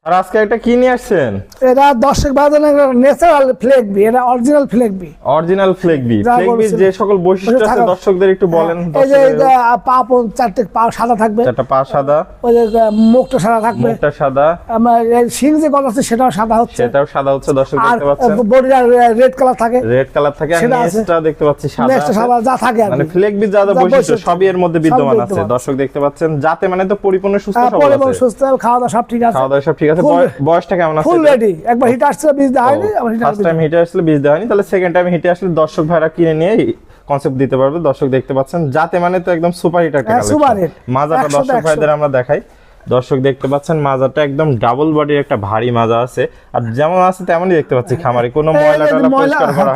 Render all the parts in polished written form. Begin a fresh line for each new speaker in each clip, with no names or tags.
আর আজকে একটা কি নিয়ে আসছেন?
এটা দর্শক বাজানের ন্যাচারাল ফ্লেক বি, এটা অরিজিনাল ফ্লেক বি।
অরিজিনাল ফ্লেক বি। ফ্লেক বি যে সকল বৈশিষ্ট্য আছে দর্শকদের একটু বলেন।
এই যে পা চারটে পা সাদা থাকবে,
চারটা পা সাদা,
ওই যে মুখটা সাদা থাকবে,
মুখটা সাদা,
আমার সিং যে গলা আছে সেটাও সাদা হচ্ছে,
সেটাও সাদা হচ্ছে দর্শক দেখতে পাচ্ছেন।
আর বডিটা রেড কালার থাকে,
রেড কালার থাকে, আর নেসটা দেখতে পাচ্ছি সাদা,
নেসটা সাদা যা থাকে আর
মানে ফ্লেক বি যা বৈশিষ্ট্য সবই এর মধ্যে বিদ্যমান আছে দর্শক দেখতে পাচ্ছেন। যাতে মানে তো পরিপূর্ণ সুস্থ সবল আছে,
পরিপূর্ণ সুস্থ, খাওয়া দাওয়া সব ঠিক আছে,
খাওয়া দাওয়া সব ঠিক আছে। বয়সটা কেমন আছে?
Full ready. একবার হিট আসছিল বীজ দেওয়া হয়নি, আমার হিট
ফার্স্ট টাইম হিটে আসলে বীজ দেওয়া হয়নি, তাহলে সেকেন্ড টাইম হিটে আসলে দর্শক ভাইরা কিনে নিয়ে কনসেপ্ট দিতে পারবে। দর্শক দেখতে পাচ্ছেন যাতে মানে তো একদম সুপার হিট একটা কালেকশন। মাজাটা দর্শক ভাইদের আমরা দেখাই। দর্শক দেখতে পাচ্ছেন মাজাটা একদম ডাবল বডির একটা ভারী মাজা আছে, আর যেমন আছে তেমনই দেখতে পাচ্ছি খামারে কোনো ময়লা টলা পরিষ্কার করা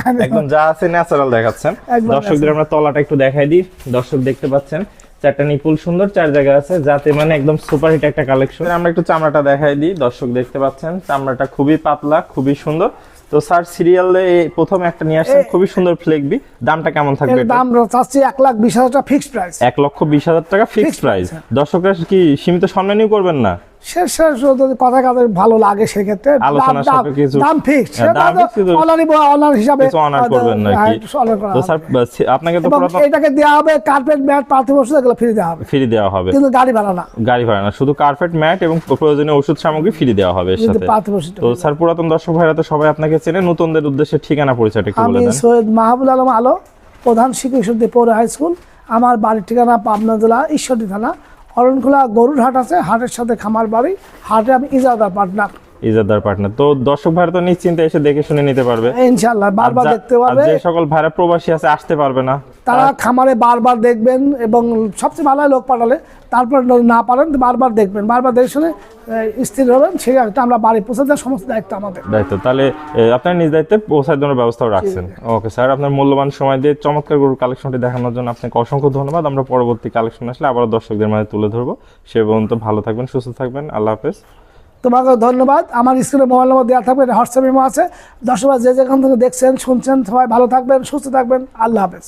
হয়নি, একদম যা আছে ন্যাচারাল দেখাচ্ছেন। দর্শকদের আমরা তলাটা একটু দেখাই দিই। দর্শক দেখতে পাচ্ছেন চারটা নিপুল সুন্দর, চার জায়গা আছে, যাতে মানে একদম সুপার হিট একটা কালেকশন। আমরা একটু চামড়াটা দেখাই দিই। দর্শক দেখতে পাচ্ছেন চামড়াটা খুবই পাতলা, খুবই সুন্দর। তো স্যার সিরিয়ালে প্রথমে একটা নিয়ে আসছেন খুবই সুন্দর ফ্লেক বি, দামটা কেমন থাকবে?
দাম চাচ্ছি 1,20,000 টাকা ফিক্সড প্রাইস।
1,20,000 টাকা ফিক্সড প্রাইস। দর্শকরা কি সীমিত সম্মানই করবেন না?
শেষ যদি কথা কাদের ভালো লাগে সেক্ষেত্রে দাম ফিক্সড, অনার হিসাবে
অনার করবেন নাকি? তো স্যার আপনাকে তো
এটাকে দেওয়া হবে কার্পেট ম্যাট, পার্থিব ওষুধ এগুলো ফ্রি দেওয়া হবে।
ফ্রি দেওয়া হবে,
কিন্তু গাড়ি ভাড়া না।
গাড়ি ভাড়া না, শুধু কার্পেট ম্যাট এবং প্রয়োজনীয় ওষুধ সামগ্রী ফ্রি দেওয়া হবে এর সাথে। তো স্যার পুরাতন দর্শক ভাইরা তো সবাই আপনাকে চেনে, নতুনদের উদ্দেশ্যে ঠিকানা পরিচয়টা একটু বলে দেন।
আমি সৈয়দ মাহবুব আলম আলো, প্রধান শিক্ষক পৌর হাই স্কুল। আমার বাড়ির ঠিকানা পাবনা জেলা ঈশ্বরদী থানা, অরণখোলা গরুর হাট আছে, হাটের সাথে খামার বাড়ি, হাটে আমি ইজাদার পার্টনার। তো দর্শক ভাইরা তো নিশ্চিন্তে এসে দেখে শুনে নিতে পারবে ইনশাআল্লাহ, বারবার দেখতে পারবে।
যে সকল ভাইরা প্রবাসী আছে আসতে পারবে না,
তারা খামারে বারবার দেখবেন, এবং সবচেয়ে ভালো লোক পাঠালে তারপর না পারেন বারবার দেখবেন, বারবার দেখে শুনে স্থির হবেন, সেই একটা আমরা বাড়ি পৌঁছে দেওয়ার সমস্ত দায়িত্ব আমাদের।
দায়িত্ব তাহলে আপনার নিজ দায়িত্বে পৌঁছায় দেওয়ার ব্যবস্থাও রাখছেন। ওকে স্যার, আপনার মূল্যবান সময় দিয়ে চমৎকার গরুর কালেকশনটি দেখানোর জন্য আপনাকে অসংখ্য ধন্যবাদ। আমরা পরবর্তী কালেকশন আসলে আবার দর্শকদের মাঝে তুলে ধরবো। সে পর্যন্ত ভালো থাকবেন, সুস্থ থাকবেন, আল্লাহ হাফেজ।
তোমাকে ধন্যবাদ। আমার স্ক্রিনে মোবাইল নম্বর দেওয়া থাকবে, হোয়াটসঅ্যাপ ইমো আছে। দর্শকরা যে যেখান থেকে দেখছেন শুনছেন, সবাই ভালো থাকবেন, সুস্থ থাকবেন, আল্লাহ হাফেজ।